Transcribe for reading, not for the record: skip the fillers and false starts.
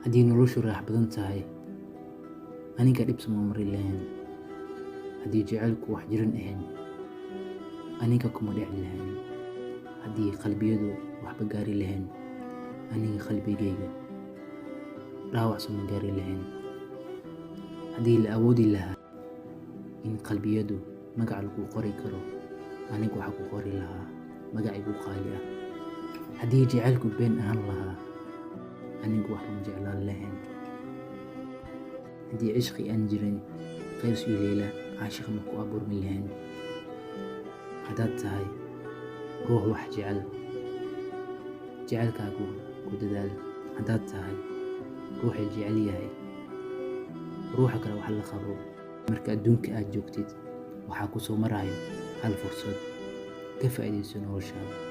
haddii noloshu raax badan tahay aniga dhib sama mari lahayn. haddii jacaylku wax jiran ahayn aniga kuma dhici lahayn. haddii qalbiyadu waxba gaari lahayn aniga qalbigayga dhaawac sama gaari lahayn. haddii la awoodi lahaa in qalbiyadu magac lagu qori karo aniga waxaa ku qori lahaa magac igu qaali ah. haddii jacaylku been ahaan lahaa anigu wax ma jeclaan lahayn. haddii cishqi aan jirin qays iyo leyla caashiq ma ku abuurmi lahayn. haddaad tahay ruux wax jecel jacaylkaagu ku dadaal. haddaad tahay ruux la jecel yahay ruuxa kale wax la qabo. marka adduunka aad joogtid waxaa ku soo marayo hal fursad, ka faa'iidayso noloshaada.